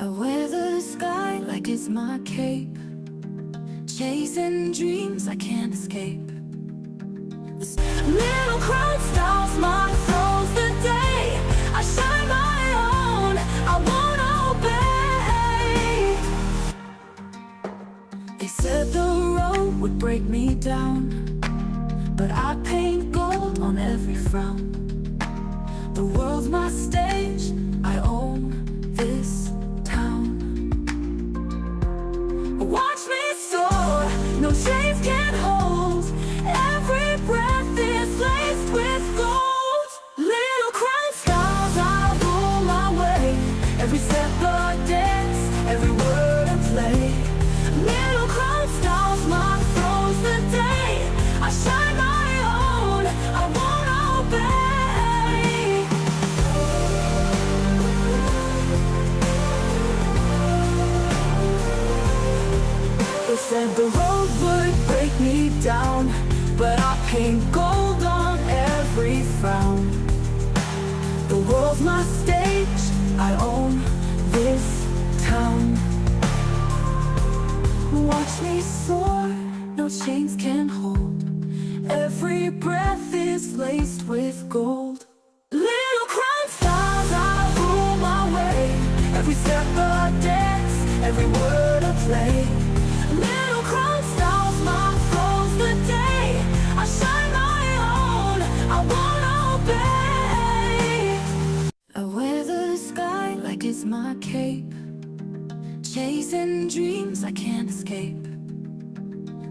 I wear the sky like it's my cape, chasing dreams I can't escape. This little crown styles my throws the day. I shine my own, I won't obey. They said the road would break me down, but I paint gold on every frown. The world's my stage, I own this town. Watch me soar, no chains can hold. Every breath is laced with gold. Little crown skies, I rule my way. Every step a dance, every word a play. Little crown styles, my throws the day. I shine my own, I won't obey. They said the road would break me down, but I paint gold on every frown. The world's my stage, I own this town. Watch me soar, no chains can hold. Every breath is laced with gold. Little crown styles, I rule my way. Every step a dance, every word a play. Little crown styles, my throws the day. I shine my own, I won't obey. I wear the sky like it's my cape, chasing dreams I can't escape.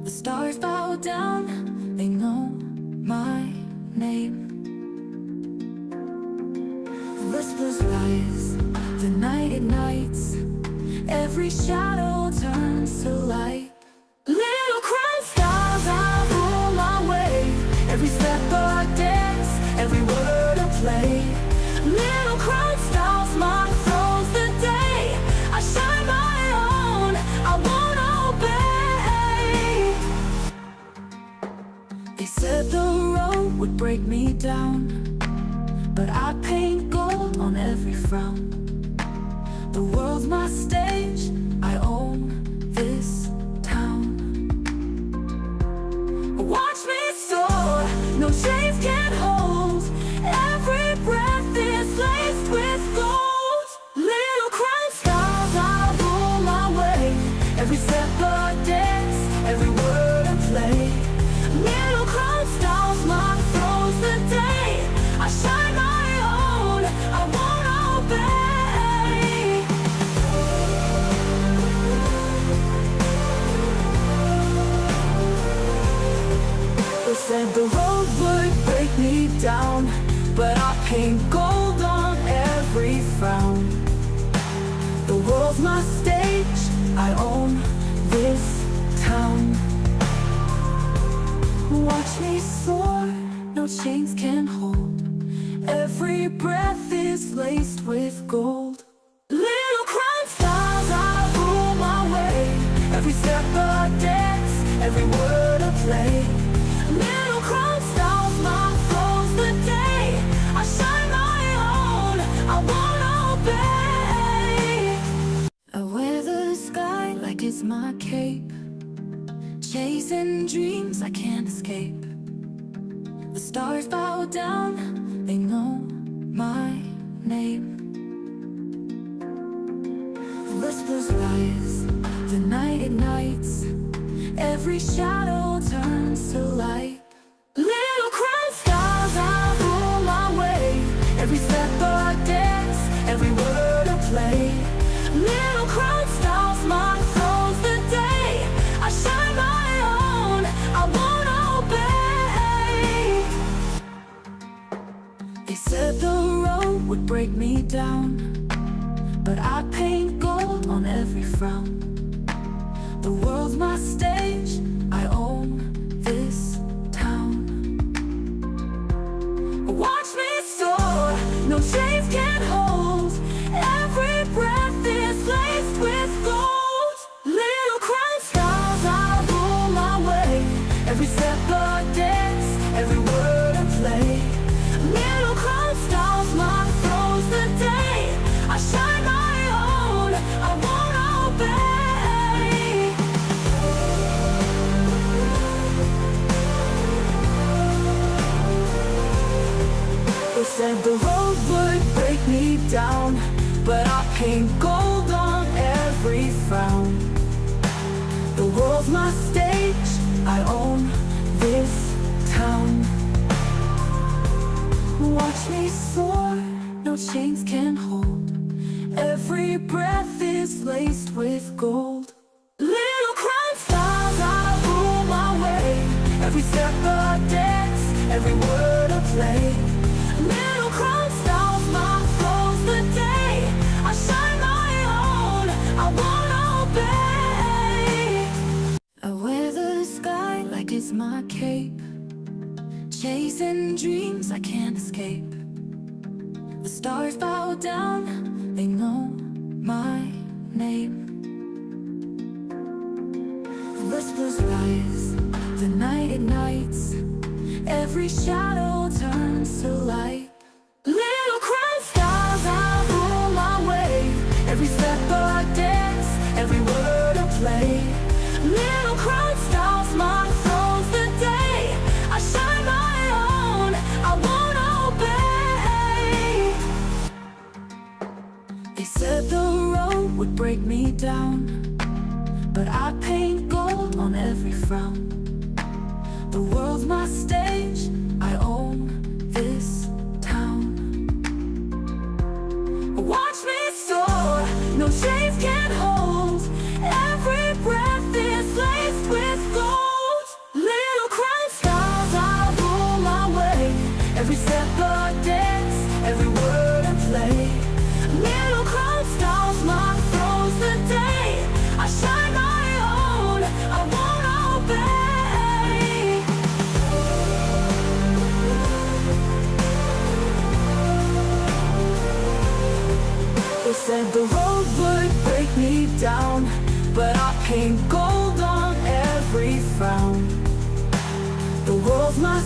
The stars bow down, they know my name. Whispers rise, the night ignites. Every shadow turns to light. Little crown stars, I rule my way. Every step a dance, every word a play. Little crown stars, my throws the day. I shine my own, I won't obey. They said the road would break me down, but I paint gold on every frown. The world's my stage, I own this town. Watch me soar, no chains can hold. Every breath is laced with gold. Little crown skies, I rule my way. Every step a dance, every word a play. Little crown styles, my throws the day. I shine my own, I won't obey. They said the road would break me down, but I paint gold on every frown. The world's my stage, I own this town. Watch me soar, no chains can hold. Every breath is laced with gold. Little crown stars, I rule my way. Every step a dance, every word a play. Little crown stars, my throws the day. I shine my own, I won't obey. I wear the sky like it's my cape, chasing dreams I can't escape. The stars bow down, they know my name. Whispers rise, the night ignites. Every shadow turns to light. Little crown stars, I rule my way. Every step a dance, every word a play. Little crown stars, my throws the day. I shine my own, I won't obey. They said the road would break me down, but I paint gold on every frown. The world's my stage, I own this town. Watch me soar, no chains can hold. Every breath is laced with gold. Little crown skies, I rule my way. Every step a dance, every word a play. Little crown stars, my throws the day. I shine my own, I paint gold on every frown. The world's my stage, I own this town. Watch me soar, no chains can hold. Every breath is laced with gold. Little crime styles, I rule my way. Every step a dance, every word a play. Little crime styles, my flow's the day. I shine my own, I won't obey. I wear the sky like it's my cape, chasing dreams I can't escape. The stars bow down, they know my name. The whispers rise, the night ignites. Every shadow turns to light. Little crime styles, I rule my way. Every step a dance, every word a play. Little crime styles, my flow's the day. I shine my own, I won't obey. They said the road would break me down, but I paint gold on every frown. The world's my stage, I own this town. Watch me soar, no chains can hold. Every breath is laced with gold. Little crime styles, I rule my way. Every step a dance, every word a play. Little crime styles, my flow's the day. I shine my own, I won't obey. They said the road would break me down, but I paint gold on every frown. The world's my